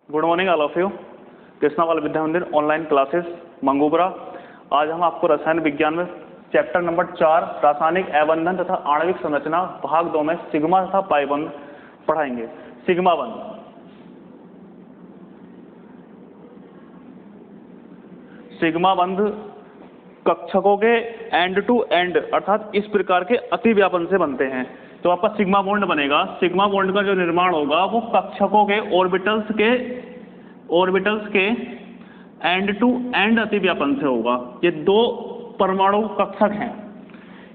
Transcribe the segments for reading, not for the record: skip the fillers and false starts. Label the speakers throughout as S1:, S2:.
S1: Good morning all of you. Krishna बाल विद्या मंदिर online classes मंगूबरा। आज हम आपको रसायन विज्ञान में चैप्टर नंबर 4 रासायनिक अवबंधन तथा आणविक संरचना भाग 2 में सिग्मा तथा पाई बंध पढ़ाएंगे। सिग्मा बंध, सिग्मा बंध कक्षकों के एंड टू एंड अर्थात इस प्रकार के अतिव्यापन से बनते हैं। तो आपका सिग्मा बॉन्ड बनेगा। सिग्मा बॉन्ड का जो निर्माण होगा वो कक्षकों के ऑर्बिटल्स के एंड टू एंड अतिव्यापन से होगा। ये दो परमाणु कक्षक हैं,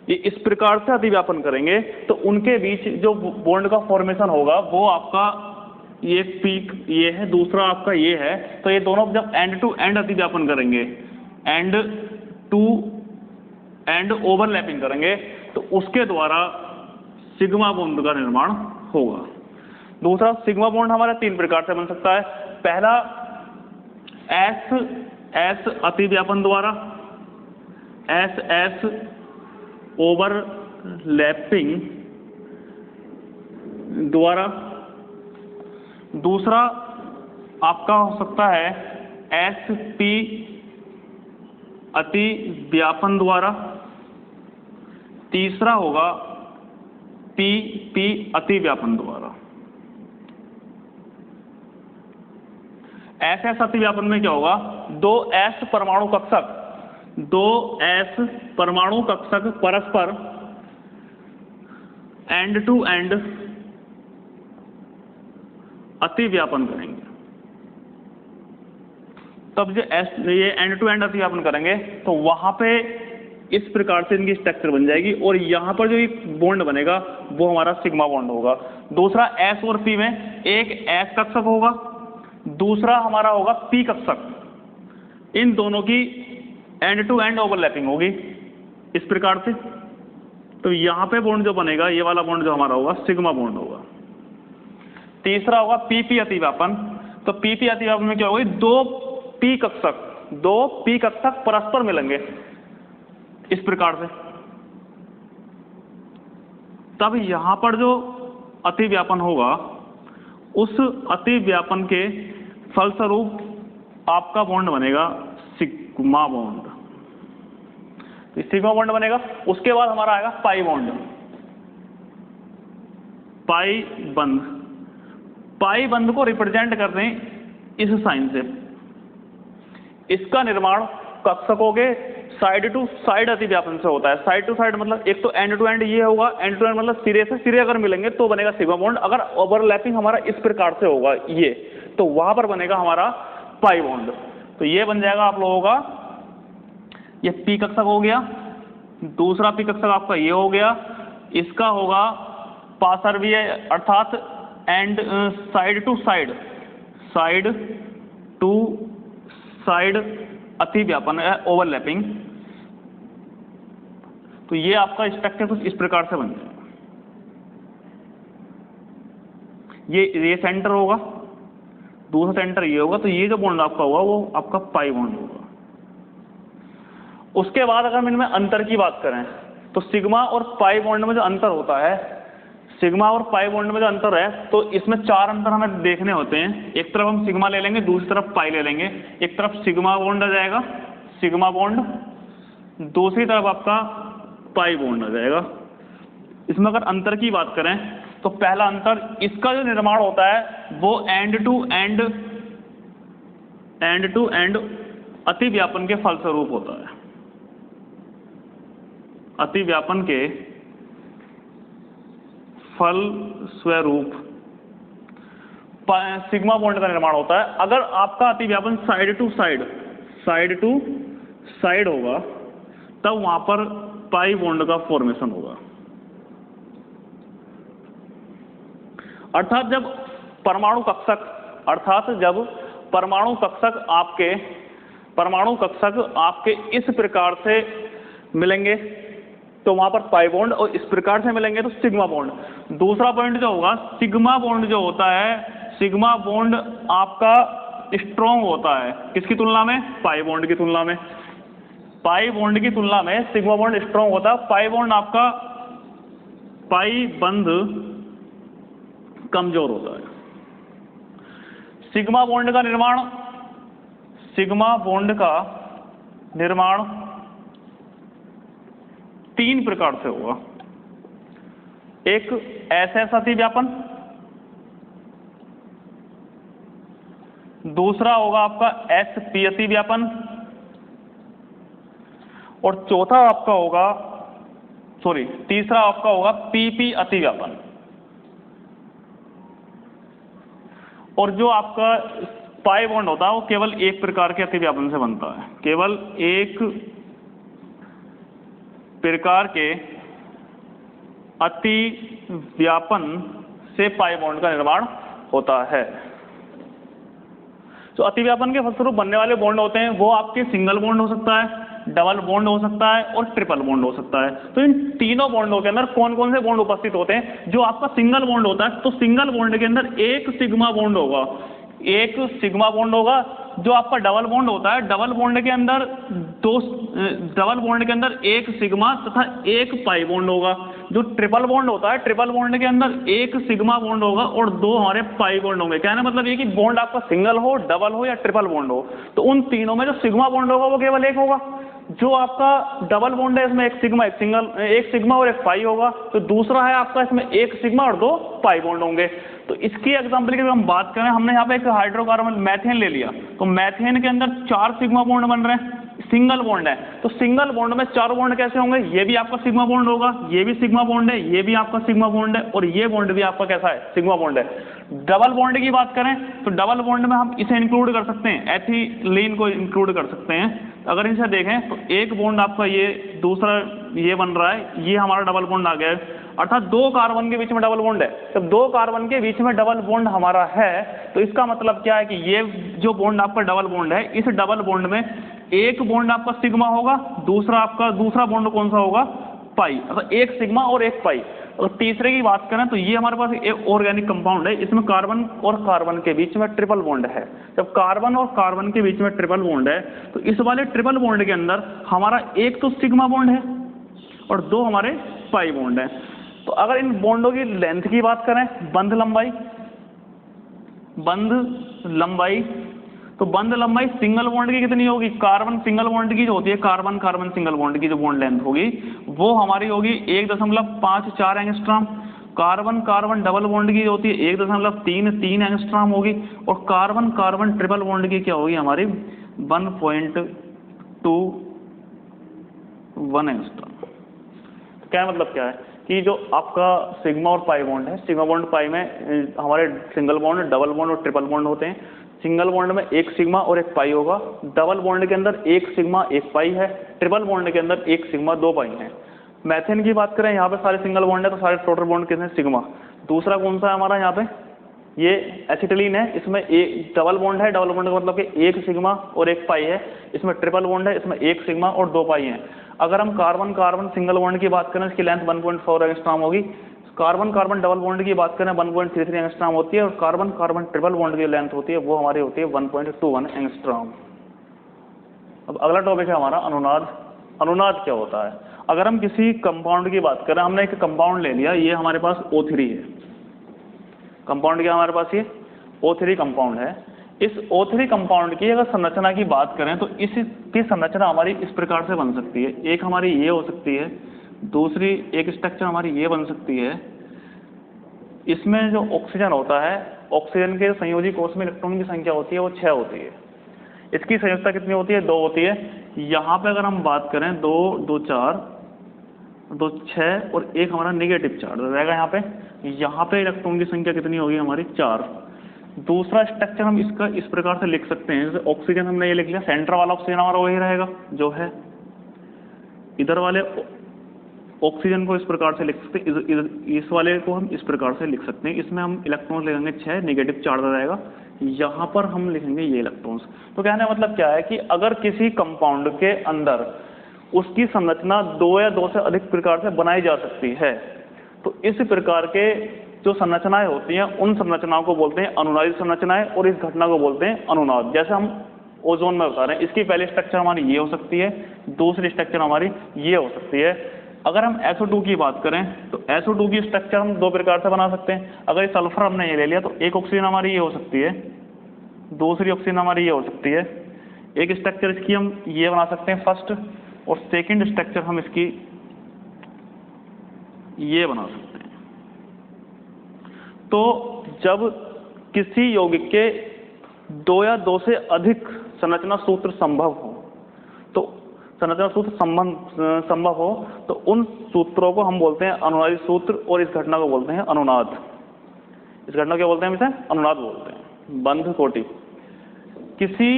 S1: ये इस प्रकार से अतिव्यापन करेंगे तो उनके बीच जो बॉन्ड का फॉर्मेशन होगा वो आपका ये पीक ये है, दूसरा आपका ये है। तो ये दोनों जब एंड टू एंड अतिव्यापन करेंगे, एंड टू एंड ओवरलैपिंग करेंगे तो उसके द्वारा सिग्मा बॉन्ड का निर्माण होगा। दूसरा सिग्मा बॉन्ड हमारा 3 प्रकार से बन सकता है। पहला एस अतिव्यापन द्वारा, एस ओवरलैपिंग द्वारा। दूसरा आपका हो सकता है एस पी अतिव्यापन द्वारा। तीसरा होगा पी अतिव्यापन द्वारा। एस अतिव्यापन में क्या होगा, दो एस परमाणु कक्षक परस्पर एंड टू एंड अतिव्यापन करेंगे। तब जो ये एंड टू एंड अतिव्यापन करेंगे तो वहां पे इस प्रकार से इनकी स्ट्रक्चर बन जाएगी और यहां पर जो एक बॉन्ड बनेगा वो हमारा सिग्मा बॉन्ड होगा। दूसरा एस और पी में एक एस कक्षक होगा, दूसरा हमारा होगा पी कक्षक। इन दोनों की एंड टू एंड ओवरलैपिंग होगी इस प्रकार से। तो यहां पे बॉन्ड जो बनेगा, ये वाला बॉन्ड जो हमारा होगा सिग्मा बॉन्ड होगा। तीसरा होगा पी अतिव्यापन। तो पी अतिव्यापन में क्या होगा, दो पी कक्षक परस्पर मिलेंगे इस प्रकार से। तब यहां पर जो अतिव्यापन होगा उस अतिव्यापन के फलस्वरूप आपका बॉन्ड बनेगा सिग्मा बॉन्ड। सिग्मा बॉन्ड बनेगा। उसके बाद हमारा आएगा पाई बॉन्ड, पाई बंध। पाई बंध को रिप्रेजेंट करते हैं इस साइन से। इसका निर्माण कक्षकों के साइड टू साइड अतिव्यापन से होता है। साइड टू साइड मतलब एक तो एंड टू एंड ये होगा, एंड टू एंड मतलब सिरे से सिरे अगर मिलेंगे तो बनेगा सिग्मा बॉन्ड। अगर ओवरलैपिंग हमारा इस प्रकार से होगा ये, तो वहां पर बनेगा हमारा पाई बॉन्ड। तो ये बन जाएगा आप लोगों का, ये पी कक्षक हो गया। दूसरा पी कक्षक आपका ये हो गया, इसका होगा पार्श्वीय अर्थात एंड साइड टू साइड अतिव्यापन है, ओवरलैपिंग। तो ये आपका स्ट्रक्चर कुछ इस प्रकार से बन जाएगा। ये सेंटर होगा, दूसरा सेंटर ये होगा। तो ये जो बॉन्ड आपका होगा वो आपका पाई बॉन्ड होगा। उसके बाद अगर हम इनमें अंतर की बात करें तो सिग्मा और पाई बॉन्ड में जो अंतर होता है, सिग्मा और पाई बॉन्ड में जो अंतर है, तो इसमें 4 अंतर हमें देखने होते हैं। एक तरफ हम सिग्मा ले लेंगे, दूसरी तरफ पाई ले लेंगे। एक तरफ सिग्मा बॉन्ड आ जाएगा, सिग्मा बॉन्ड, दूसरी तरफ आपका पाई बॉन्ड आ जाएगा। इसमें अगर अंतर की बात करें तो पहला अंतर, इसका जो निर्माण होता है वो एंड टू एंड अतिव्यापन के फलस्वरूप होता है। अतिव्यापन के फल स्वरूप सिग्मा बॉन्ड का निर्माण होता है। अगर आपका अतिव्यापन साइड टू साइड होगा तब वहां पर पाई बॉन्ड का फॉर्मेशन होगा। अर्थात जब परमाणु कक्षक आपके इस प्रकार से मिलेंगे तो वहां पर पाई बॉन्ड, और इस प्रकार से मिलेंगे तो सिग्मा बॉन्ड। दूसरा पॉइंट जो होगा, सिग्मा बॉन्ड जो होता है, सिग्मा बॉन्ड आपका स्ट्रॉन्ग होता है किसकी तुलना में, पाई बॉन्ड की तुलना में। पाई बॉन्ड की तुलना में सिग्मा बॉन्ड स्ट्रॉन्ग होता है। पाई बॉन्ड आपका पाई बंध कमजोर होता है। सिग्मा बॉन्ड का निर्माण, सिग्मा बॉन्ड का निर्माण 3 प्रकार से होगा। एक SS अतिव्यापन, दूसरा होगा आपका SP अतिव्यापन, और चौथा आपका होगा तीसरा आपका होगा PP अतिव्यापन। और जो आपका पाई बॉन्ड होता है वो केवल एक प्रकार के अतिव्यापन से बनता है, केवल एक प्रकार के अतिव्यापन से पाई बॉन्ड का निर्माण होता है। तो अतिव्यापन के फलस्वरूप बनने वाले बॉन्ड होते हैं वो आपके सिंगल बॉन्ड हो सकता है, डबल बॉन्ड हो सकता है और ट्रिपल बॉन्ड हो सकता है। तो इन तीनों बॉन्डों के अंदर कौन कौन से बॉन्ड उपस्थित होते हैं? जो आपका सिंगल बॉन्ड होता है तो सिंगल बॉन्ड के अंदर एक सिग्मा बॉन्ड होगा, एक सिग्मा बॉन्ड होगा। जो आपका डबल बॉन्ड होता है, डबल बॉन्ड के अंदर एक सिग्मा तथा एक पाई बॉन्ड होगा। जो ट्रिपल बॉन्ड होता है, ट्रिपल बॉन्ड के अंदर एक सिग्मा बॉन्ड होगा और 2 हमारे पाई बॉन्ड होंगे। कहने मतलब ये कि बॉन्ड आपका सिंगल हो, डबल हो या ट्रिपल बॉन्ड हो, तो उन तीनों में जो सिग्मा बॉन्ड होगा वो केवल एक होगा। जो आपका डबल बॉन्ड है इसमें एक सिग्मा और एक पाई होगा। तो दूसरा है आपका इसमें एक सिग्मा और 2 पाई बॉन्ड होंगे। तो इसकी एग्जांपल की हम बात करें, हमने यहाँ पे एक हाइड्रोकार्बन मैथेन ले लिया, तो मैथेन के अंदर 4 सिग्मा बॉन्ड बन रहे हैं, सिंगल बॉन्ड है। तो सिंगल बॉन्ड में 4 बॉन्ड कैसे होंगे? ये भी आपका सिग्मा बॉन्ड होगा, ये भी सिग्मा बॉन्ड है, ये भी आपका सिग्मा बॉन्ड है और ये बॉन्ड भी आपका कैसा है? सिग्मा बॉन्ड है। डबल बॉन्ड की बात करें तो डबल बॉन्ड में हम इसे इंक्लूड कर सकते हैं, एथिलीन को इंक्लूड कर सकते हैं। अगर इसे देखें तो एक बॉन्ड आपका ये, दूसरा ये बन रहा है, ये हमारा डबल बॉन्ड आ गया है। अर्थात 2 कार्बन के बीच में डबल बॉन्ड है। जब 2 कार्बन के बीच में डबल बॉन्ड हमारा है तो इसका मतलब क्या है कि ये जो बॉन्ड आपका डबल बॉन्ड है, इस डबल बॉन्ड में एक बॉन्ड आपका सिग्मा होगा, दूसरा बॉन्ड कौन सा होगा? पाई। अर्थात एक सिग्मा और एक पाई। और तीसरे की बात करें तो ये हमारे पास एक ऑर्गेनिक कंपाउंड है, इसमें कार्बन और कार्बन के बीच में ट्रिपल बॉन्ड है। जब कार्बन और कार्बन के बीच में ट्रिपल बॉन्ड है तो इस वाले ट्रिपल बॉन्ड के अंदर हमारा एक तो सिग्मा बॉन्ड है और 2 हमारे पाई बॉन्ड है। तो अगर इन बॉन्डों की लेंथ की बात करें, बंध लंबाई, तो बंध लंबाई सिंगल बॉन्ड की कितनी होगी? कार्बन सिंगल बॉन्ड की जो होती है, कार्बन कार्बन सिंगल बॉन्ड की जो बॉन्ड लेंथ होगी वो हमारी होगी 1.54 angstrom. Carbon carbon double bond की जो होती है 1.33 एंगस्ट्रॉम होगी। और कार्बन कार्बन ट्रिपल बॉन्ड की क्या होगी हमारी? 1.21 एंगस्ट्रॉम। क्या मतलब क्या है कि जो आपका सिग्मा और पाई बॉन्ड है, सिग्मा बॉन्ड पाई में हमारे सिंगल बॉन्ड, डबल बॉन्ड और ट्रिपल बॉन्ड होते हैं। सिंगल बॉन्ड में एक सिग्मा और एक पाई होगा, डबल बॉन्ड के अंदर एक सिग्मा एक पाई है, ट्रिपल बॉन्ड के अंदर एक सिग्मा 2 पाई है। मैथेन की बात करें, यहाँ पे सारे सिंगल बॉन्ड है तो सारे टोटल बॉन्ड कितने? सिग्मा। दूसरा कौन सा है हमारा यहाँ पे? ये एसिटिलीन है, इसमें एक डबल बॉन्ड है, डबल बॉन्ड का मतलब कि एक सिग्मा और एक पाई है। इसमें ट्रिपल बॉन्ड है, इसमें एक सिग्मा और 2 पाई है। अगर हम कार्बन कार्बन सिंगल बॉन्ड की बात करें, इसकी लेंथ 1.4 एंगस्ट्रॉम होगी। कार्बन कार्बन डबल बॉन्ड की बात करें 1.33 एंगस्ट्रॉम होती है। और कार्बन कार्बन ट्रिपल बॉन्ड की लेंथ होती है वो हमारी होती है 1.21 एंगस्ट्रॉम। अब अगला टॉपिक है हमारा अनुनाद। अनुनाद क्या होता है? अगर हम किसी कंपाउंड की बात करें, हमने एक कंपाउंड ले लिया, ये हमारे पास O3 है। कंपाउंड क्या हमारे पास? ये O3 कंपाउंड है। इस O3 कंपाउंड की अगर संरचना की बात करें तो इसकी संरचना हमारी इस प्रकार से बन सकती है। एक हमारी ये हो सकती है, दूसरी एक स्ट्रक्चर हमारी ये बन सकती है। इसमें जो ऑक्सीजन होता है, ऑक्सीजन के संयोजी कोष में इलेक्ट्रॉन की संख्या होती है वो 6 होती है। इसकी संयोजकता कितनी होती है? 2 होती है। यहाँ पे अगर हम बात करें 2, 2, 4, 2, 6 और एक हमारा नेगेटिव चार्ज रहेगा यहाँ पे। यहाँ पे इलेक्ट्रॉन की संख्या कितनी होगी हमारी? 4। दूसरा स्ट्रक्चर हम इसका इस प्रकार से लिख सकते हैं, जैसे ऑक्सीजन हमने ये लिख लिया, सेंटर वाला ऑक्सीजन हमारा वही रहेगा जो है। इधर वाले ऑक्सीजन को इस प्रकार से लिख सकते हैं, इस वाले को हम इस प्रकार से लिख सकते हैं। इसमें हम इलेक्ट्रॉन लिखेंगे 6, नेगेटिव चार्ज रहेगा। यहाँ पर हम लिखेंगे ये इलेक्ट्रॉन्स। तो कहने का मतलब क्या है कि अगर किसी कंपाउंड के अंदर उसकी संरचना 2 या 2 से अधिक प्रकार से बनाई जा सकती है तो इस प्रकार के जो संरचनाएं होती हैं उन संरचनाओं को बोलते हैं अनुनादित संरचनाएं और इस घटना को बोलते हैं अनुनाद। जैसे हम ओजोन में बता रहे हैं, इसकी पहली स्ट्रक्चर हमारी ये हो सकती है, दूसरी स्ट्रक्चर हमारी ये हो सकती है। अगर हम SO2 की बात करें तो SO2 की स्ट्रक्चर हम 2 प्रकार से बना सकते हैं। अगर ये सल्फर हमने ये ले लिया तो एक ऑक्सीजन हमारी ये हो सकती है, दूसरी ऑप्शन हमारी ये हो सकती है, एक स्ट्रक्चर इसकी हम ये बना सकते हैं फर्स्ट, और सेकंड स्ट्रक्चर हम इसकी ये बना सकते हैं। तो जब किसी यौगिक के दो या दो से अधिक संरचना सूत्र संभव हो, तो संरचना सूत्र संभव हो तो उन सूत्रों को हम बोलते हैं अनुनादी सूत्र, और इस घटना को बोलते हैं अनुनाद। इस घटना को क्या बोलते हैं? इसे अनुनाद बोलते हैं। बंध कोटि किसी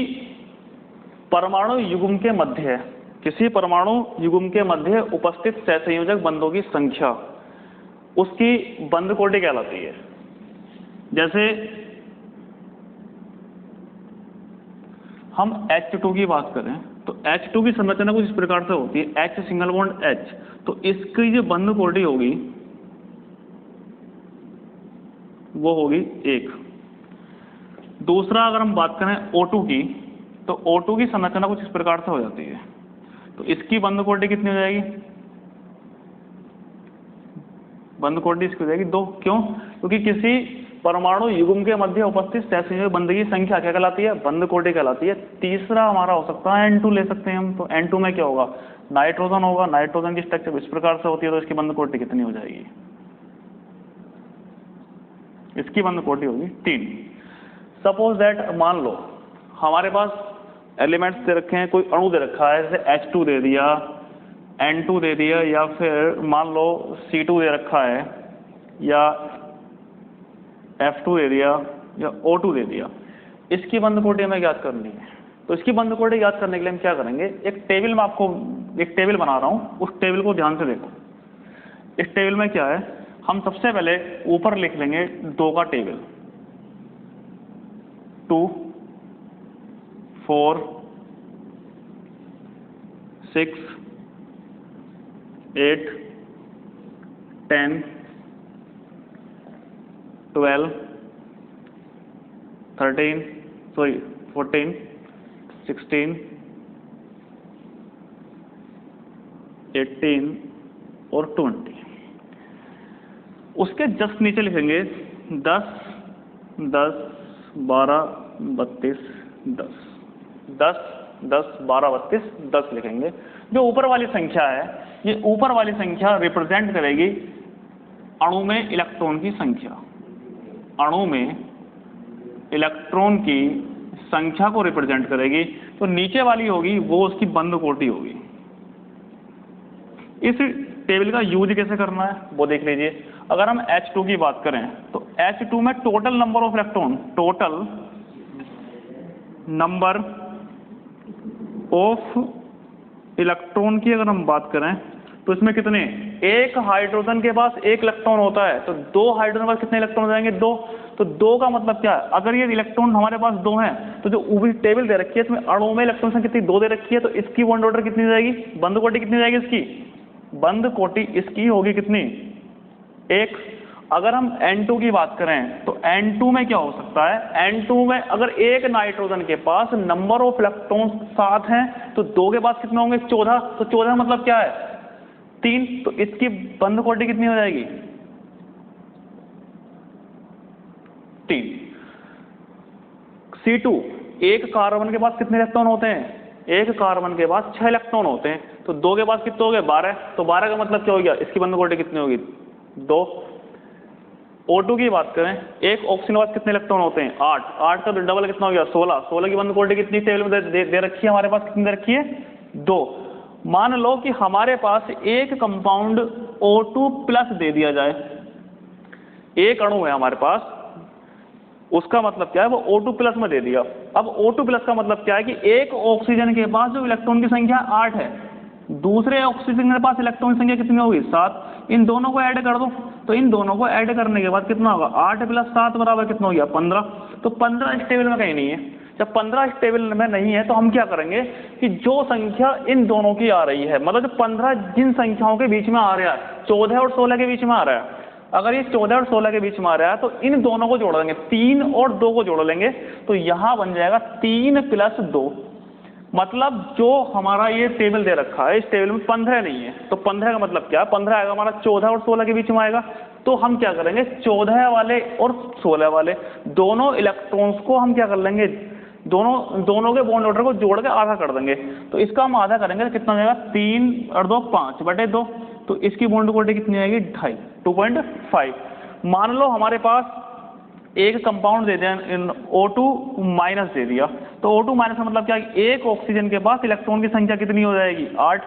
S1: परमाणु युग्म के मध्य, किसी परमाणु युग्म के मध्य उपस्थित सहसंयोजक बंधों की संख्या, उसकी बंध कोटि कहलाती है। जैसे हम H2 की बात करें तो H2 की संरचना कुछ इस प्रकार से होती है, H सिंगल बॉन्ड H, तो इसकी जो बंध कोटि होगी वो होगी 1। दूसरा अगर हम बात करें O2 की, तो O2 की संरचना कुछ इस प्रकार से हो जाती है, तो इसकी बंध कोटि कितनी हो जाएगी? बंध कोटि इसकी हो जाएगी 2। क्यों? क्योंकि किसी परमाणु युग्म के मध्य उपस्थित सहसंयोजक बंध की संख्या क्या कहलाती है? बंध कोटि कहलाती है। तीसरा हमारा हो सकता है N2 ले सकते हैं हम, तो N2 में क्या होगा? नाइट्रोजन होगा। नाइट्रोजन की स्ट्रक्चर इस प्रकार से होती है, तो इसकी बंध कोटि कितनी हो जाएगी? इसकी बंध कोटि होगी 3। सपोज दैट, मान लो हमारे पास एलिमेंट्स दे रखे हैं, कोई अणु दे रखा है, जैसे H2 दे दिया, N2 दे दिया, या फिर मान लो C2 दे रखा है, या F2 दे दिया, या O2 दे दिया। इसकी बंध कोटि हमें ज्ञात करनी है। तो इसकी बंध कोटि ज्ञात करने के लिए हम क्या करेंगे? एक टेबल में आपको एक टेबल बना रहा हूँ, उस टेबल को ध्यान से देखो। इस टेबल में क्या है, हम सबसे पहले ऊपर लिख लेंगे 2 का टेबल, 2, 4, 6, 8, 10, 12, 13, 14, 16, 18 और 20। उसके जस्ट नीचे लिखेंगे 10, 10, 12, 32, 10, 10, 10, 12, 32, 10 लिखेंगे। जो ऊपर वाली संख्या है, ये ऊपर वाली संख्या रिप्रेजेंट करेगी अणु में इलेक्ट्रॉन की संख्या। अणु में इलेक्ट्रॉन की संख्या को रिप्रेजेंट करेगी। तो नीचे वाली होगी वो उसकी बंध कोटि होगी। इस टेबल का यूज कैसे करना है वो देख लीजिए। अगर हम H2 की बात करें तो H2 में total number of electron, total number of electron की अगर हम बात करें तो इसमें कितने, एक हाइड्रोजन के पास एक इलेक्ट्रॉन होता है, तो 2 हाइड्रोजन के पास कितने इलेक्ट्रॉन हो जाएंगे? 2। तो 2 का मतलब क्या है? अगर ये इलेक्ट्रॉन हमारे पास 2 हैं, तो जो ऊपरी टेबल दे रखी है इसमें अणु में इलेक्ट्रॉन संख्या कितनी, 2 दे रखी है, तो इसकी बॉन्ड ऑर्डर कितनी जाएगी? बंध कोटि कितनी जाएगी इसकी? बंध कोटि इसकी होगी कितनी? 1। अगर हम N2 की बात करें तो N2 में क्या हो सकता है? N2 में अगर एक नाइट्रोजन के पास नंबर ऑफ इलेक्ट्रॉन 7 हैं, तो 2 के पास कितने होंगे? 14। तो 14 मतलब क्या है? 3। तो इसकी बंध कोटि कितनी हो जाएगी? 3। C2, एक कार्बन के पास कितने इलेक्ट्रॉन होते हैं? एक कार्बन के पास 6 इलेक्ट्रॉन होते हैं, तो 2 के पास कितने हो गए? 12। तो 12 का मतलब क्या हो गया? इसकी बंध कोटि कितनी होगी? 2। O2 की बात करें, एक ऑक्सीजन के पास कितने इलेक्ट्रॉन होते हैं? 8। 8 का डबल कितना हो गया? 16। 16 की बंध कोटि कितनी टेबल में दे रखी है हमारे पास? कितनी दे रखी है? 2। मान लो कि हमारे पास एक कंपाउंड O2 प्लस दे दिया जाए, एक अणु है हमारे पास, उसका मतलब क्या है? वो O2 प्लस में दे दिया। अब O2 प्लस का मतलब क्या है कि एक ऑक्सीजन के पास जो इलेक्ट्रॉन की संख्या 8 है, दूसरे ऑक्सीजन के पास इलेक्ट्रॉन की संख्या कितनी होगी? 7। इन दोनों को ऐड कर दो, तो इन दोनों को ऐड करने के बाद कितना होगा? 8 + 7 बराबर कितना हो गया? 15। तो 15 इस टेबल में कहीं नहीं है। जब 15 इस टेबल में नहीं है तो हम क्या करेंगे कि जो संख्या इन दोनों की आ रही है, मतलब जो 15 जिन संख्याओं के बीच में आ रहा है, 14 और 16 के बीच में आ रहा है, अगर ये 14 और 16 के बीच में आ रहा है तो इन दोनों को जोड़ देंगे, 3 और 2 को जोड़ लेंगे, तो यहां बन जाएगा 3 + 2। मतलब जो हमारा ये टेबल दे रखा है, इस टेबल में 15 नहीं है, तो 15 का मतलब क्या है? 15 आएगा हमारा 14 और 16 के बीच में आएगा। तो हम क्या करेंगे 14 वाले और 16 वाले दोनों इलेक्ट्रॉन्स को हम क्या कर लेंगे, दोनों के बॉन्ड ऑर्डर को जोड़ के आधा कर देंगे। तो इसका हम आधा करेंगे तो कितना हो जाएगा 3 और 2 5 बटे 2। तो इसकी बॉन्ड क्वांटिटी कितनी आएगी 2.5 2.5। मान लो हमारे पास एक कंपाउंड दे दिया O2 माइनस दे दिया, तो O2 माइनस का मतलब क्या है, एक ऑक्सीजन के पास इलेक्ट्रॉन की संख्या कितनी हो जाएगी 8।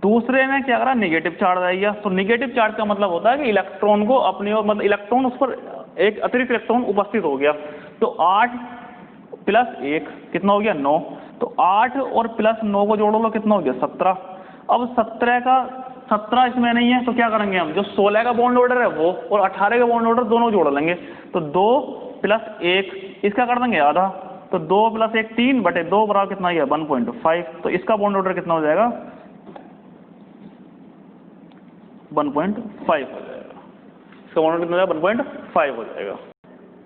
S1: दूसरे में क्या करा नेगेटिव चार्ज आ गया, तो नेगेटिव चार्ज का मतलब होता है कि इलेक्ट्रॉन को अपनी ओर मतलब इलेक्ट्रॉन उस पर एक अतिरिक्त इलेक्ट्रॉन उपस्थित हो गया। तो 8 प्लस 1 कितना हो गया 9। तो 8 और प्लस 9 को जोड़ो लो कितना हो गया 17। अब 17 इसमें नहीं है तो क्या करेंगे हम, जो 16 का बॉन्ड ऑर्डर है वो और 18 का बॉन्ड ऑर्डर दोनों जोड़ लेंगे। तो 2 प्लस 1 इसका कर देंगे आधा, तो 2 प्लस 1 3 बटे 2 बराबर कितना गया 1.5। तो इसका बॉन्ड ऑर्डर कितना हो जाएगा 1.5 हो जाएगा, इसका बॉन्ड ऑर्डर कितना हो जाएगा 1.5 हो जाएगा।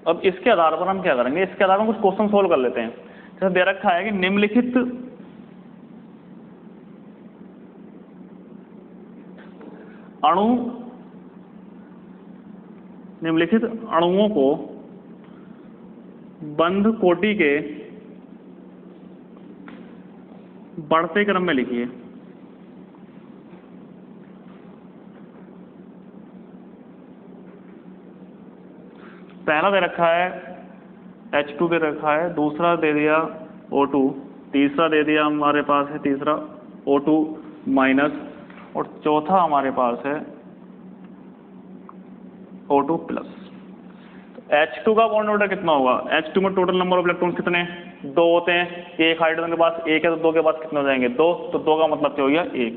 S1: अब इसके आधार पर हम क्या करेंगे, इसके आधार पर कुछ क्वेश्चन सोल्व कर लेते हैं। जैसे दे रखा है कि निम्नलिखित अणुओं को बंध कोटि के बढ़ते क्रम में लिखिए। पहला दे रखा है H2 दे रखा है, दूसरा दे दिया O2, तीसरा दे दिया हमारे पास है तीसरा O2 माइनस, और चौथा हमारे पास है O2 प्लस। तो H2 का बॉन्ड ऑर्डर कितना होगा, H2 में टोटल नंबर ऑफ इलेक्ट्रॉन्स कितने 2 होते हैं, एक हाइड्रोजन के पास 1 है तो 2 के पास कितने हो जाएंगे 2। तो 2 का मतलब क्या हो गया 1।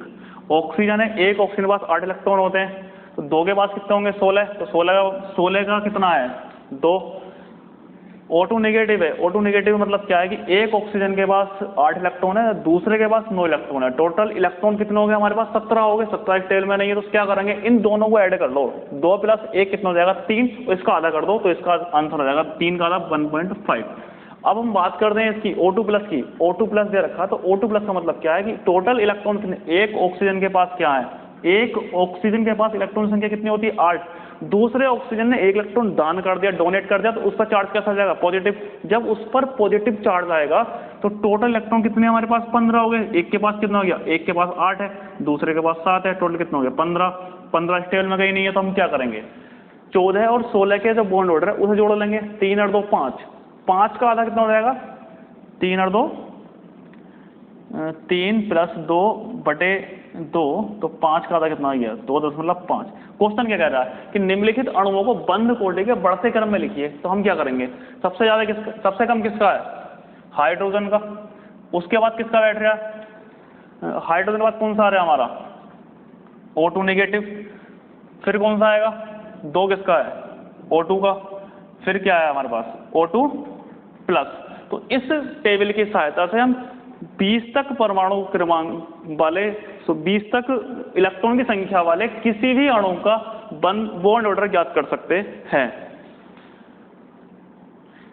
S1: ऑक्सीजन है, एक ऑक्सीजन के पास 8 इलेक्ट्रॉन होते हैं, तो 2 के पास कितने होंगे 16। तो 16 का कितना है 2। O2 नेगेटिव है, O2 नेगेटिव मतलब क्या है कि एक ऑक्सीजन के पास 8 इलेक्ट्रॉन है, दूसरे के पास 9 इलेक्ट्रॉन है। टोटल इलेक्ट्रॉन कितने हो गए हमारे पास 17 हो गए। 17 एक टेबल में नहीं है तो क्या करेंगे, इन दोनों को ऐड कर लो, 2 प्लस 1 कितना हो जाएगा 3, इसका आधा कर दो तो इसका आंसर हो जाएगा 3 का आधा 1.5। अब हम बात करते हैं इसकी O2 प्लस की। O2 प्लस दे रखा, तो O2 प्लस का मतलब क्या है कि टोटल इलेक्ट्रॉन कितने, एक ऑक्सीजन के पास क्या है, एक ऑक्सीजन के पास इलेक्ट्रॉन संख्या कितनी होती है 8। दूसरे ऑक्सीजन ने 1 इलेक्ट्रॉन दान कर दिया, डोनेट कर दिया, तो उस पर चार्ज कैसा जाएगा पॉजिटिव। जब उस पर पॉजिटिव चार्ज आएगा तो टोटल इलेक्ट्रॉन कितने हमारे पास 15 हो गए। एक के पास कितना हो गया, एक के पास 8 है, दूसरे के पास 7 है, टोटल कितना हो गया 15। 15 इस टेबल में कहीं नहीं है तो हम क्या करेंगे 14 और 16 के जो बॉन्ड ऑर्डर है उसे जोड़ लेंगे। 3 और 2 5, 5 का आधा कितना हो जाएगा 3 और 2 3 प्लस 2 बटे 2, तो 5 का आधा कितना आ गया 2.5। क्वेश्चन क्या कह रहा है कि निम्नलिखित अणुओं को बंध कोटि के बढ़ते क्रम में लिखिए। तो हम क्या करेंगे, सबसे ज्यादा किसका, सबसे कम किसका है हाइड्रोजन का, उसके बाद किसका बैठ रहा है हाइड्रोजन के बाद कौन सा आ रहा है हमारा O2 नेगेटिव, फिर कौन सा आएगा 2 किसका है O2 का, फिर क्या है हमारे पास O2 प्लस। तो इस टेबल की सहायता से हम 20 तक परमाणु क्रमांक वाले 20 तक इलेक्ट्रॉन की संख्या वाले किसी भी अणु का बॉन्ड ऑर्डर ज्ञात कर सकते हैं।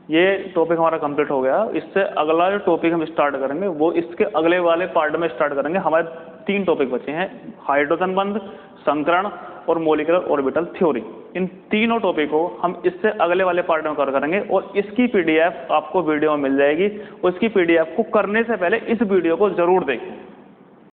S1: ये टॉपिक हमारा कंप्लीट हो गया। इससे अगला जो टॉपिक हम स्टार्ट करेंगे वो इसके अगले वाले पार्ट में स्टार्ट करेंगे। हमारे 3 टॉपिक बचे हैं, हाइड्रोजन बंध, संकरण और मॉलिक्यूलर ऑर्बिटल थ्योरी। इन तीनों टॉपिक को हम इससे अगले वाले पार्ट में कवर करेंगे और इसकी PDF आपको वीडियो में मिल जाएगी। उसकी PDF को करने से पहले इस वीडियो को जरूर देखें।